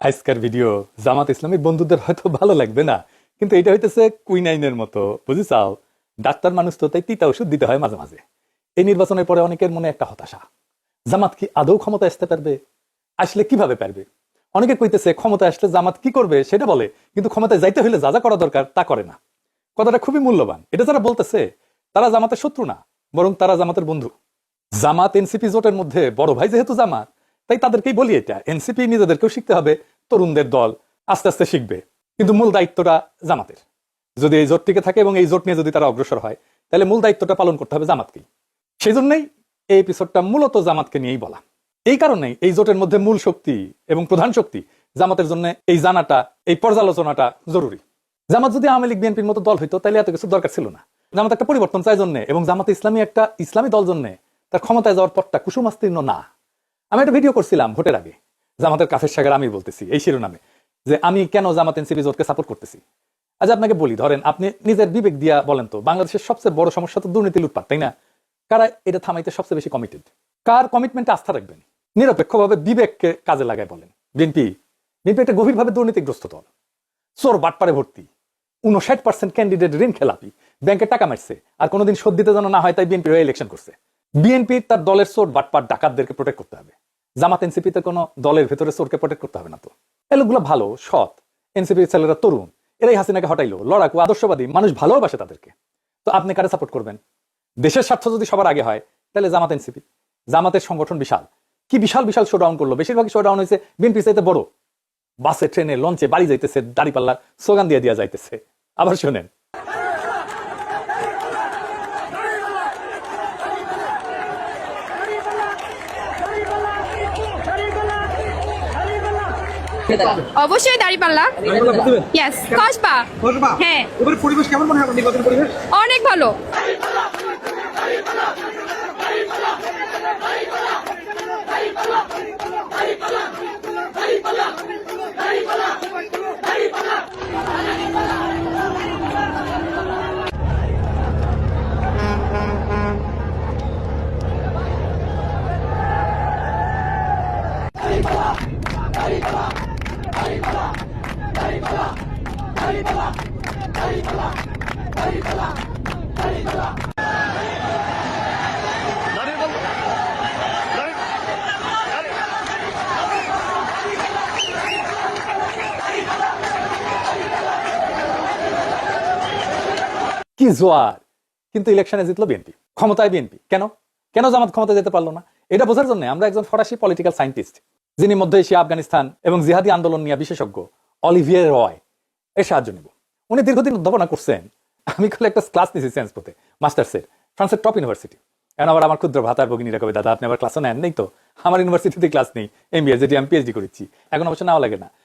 আজকের ভিডিও জামাত ইসলামিক বন্ধুদের হয়তো ভালো লাগবে না, কিন্তু এটা হইতেছে কুইনাইনের মতো, বুঝিছাও? ডাক্তার মানুষ তো, তাই তিতা ওষুধ দিতে হয় মাঝে মাঝে। এই নির্বাচনের পরে অনেকের মনে একটা হতাশা, জামাত কি আদৌ ক্ষমতা আসতে পারবে? আসলে কিভাবে পারবে? অনেকে কইতেছে ক্ষমতা আসলে জামাত কি করবে সেটা বলে, কিন্তু ক্ষমতায় যাইতে হলে যা যা করা দরকার তা করে না। কথাটা খুবই মূল্যবান। এটা যারা বলতেছে তারা জামাতের শত্রু না, বরং তারা জামাতের বন্ধু। জামাত এনসিপি জোটের মধ্যে বড় ভাই যেহেতু জামাত, তাই তাদেরকেই বলি এটা এনসিপি নিজেদেরকেও শিখতে হবে, তরুণদের দল আস্তে আস্তে শিখবে, কিন্তু মূল দায়িত্বটা জামাতের। যদি এই জোট টিকে থাকে এবং এই জোট নিয়ে যদি তারা অগ্রসর হয়, তাহলে মূল দায়িত্বটা পালন করতে হবে জামাতকেই। সেই জন্যই এই এপিসোডটা মূলত জামাতকে নিয়েই বলা। এই কারণেই এই জোটের মধ্যে মূল শক্তি এবং প্রধান শক্তি জামাতের জন্য এই জানাটা, এই পর্যালোচনাটা জরুরি। জামাত যদি আওয়ামী লীগ বিএনপির মতো দল হইতো তাহলে এত কিছু দরকার ছিল না। জামাত একটা পরিবর্তন চায় জন্য, এবং জামাতে ইসলামী একটা ইসলামী দল জন্য তার ক্ষমতায় যাওয়ার পথটা কুসুমাস্তীর্ণ না। আমি একটা ভিডিও করছিলাম ভোটের আগে, জামাতের কাফের সাগর আমি বলতেছি এই শিরোনামে, যে আমি কেন জামাত এনসিপি জোটকে সাপোর্ট করতেছি। আজ আপনাকে বলি, ধরেন আপনি নিজের বিবেক দিয়া বলেন তো, বাংলাদেশের সবচেয়ে বড় সমস্যা তো দুর্নীতি, লুটপাট, তাই না? কারা এটা থামাইতে সবচেয়ে বেশি কমিটেড? কার কমিটমেন্টে আস্থা রাখবেন? নিরপেক্ষভাবে বিবেককে কাজে লাগায় বলেন। বিএনপি বিএনপি একটা গভীরভাবে দুর্নীতিগ্রস্ত দল, চোর বাটপারে ভর্তি, 59% ক্যান্ডিডেট ঋণ খেলাপি, ব্যাংকে টাকা মারছে, আর কোনোদিন শোধ দিতে যেন না হয় তাই বিএনপি হয়ে ইলেকশন করছে। বিএনপি তার দলের চোর বাটপার ডাকাতদেরকে প্রোটেক্ট করতে হবে। জামাত এনসিপিতে কোনো দলের ভেতরে চোরকে প্রোটেক্ট করতে হবে না তো। এই লোকগুলো ভালো, সৎ, এনসিপির ছেলেরা তরুণ, এরাই হাসিনাকে হটাইলো, লড়াকু, আদর্শবাদী, মানুষ ভালোবাসে তাদেরকে। তো আপনি কারে সাপোর্ট করবেন? দেশের স্বার্থ যদি সবার আগে হয়, তাহলে জামাত এনসিপি। জামাতের সংগঠন বিশাল, কি বিশাল বিশাল শোডাউন করলো, বেশিরভাগ শোডাউন হয়েছে বিএনপি চাইতে বড়। বাসে, ট্রেনে, লঞ্চে বাড়ি যাইতেছে, দাড়িপাল্লার স্লোগান দিয়ে দেওয়া যাইতেছে। আবার শোনেন, অবশ্যই দাঁড়িপাল্লা। ইয়েস, কসবা। হ্যাঁ, এবারে পরিবেশ কেমন মনে হয় আপনার নির্বাচন পরিবেশ? অনেক ভালো। কি জোয়ার! কিন্তু ইলেকশনে জিতলো বিএনপি, ক্ষমতায় বিএনপি। কেন কেন জামাত ক্ষমতায় যেতে পারলো না? এটা বোঝার জন্য আমরা একজন ফরাসি পলিটিক্যাল সায়েন্টিস্ট, যিনি মধ্য এশিয়া, আফগানিস্তান এবং জিহাদি আন্দোলন নিয়ে বিশেষজ্ঞ, অলিভিয়ে রয়, এর সাহায্য নেব। উনি দীর্ঘদিন অধ্যাপনা করছেন। আমি কলে একটা ক্লাস নিয়েছি সায়েন্স পথে, মাস্টার্সের, ফ্রান্সের টপ ইউনিভার্সিটি। এখন আবার আমার ক্ষুদ্র ভাতার ভগিনীরা কবে, দাদা আপনি আবার ক্লাসও নেন? নেই তো, আমার ইউনিভার্সিটিতে ক্লাস নেই, এমবিএ, যেটি আমি পিএইচডি করেছি। এখন অবশ্য নেওয়া লাগে না।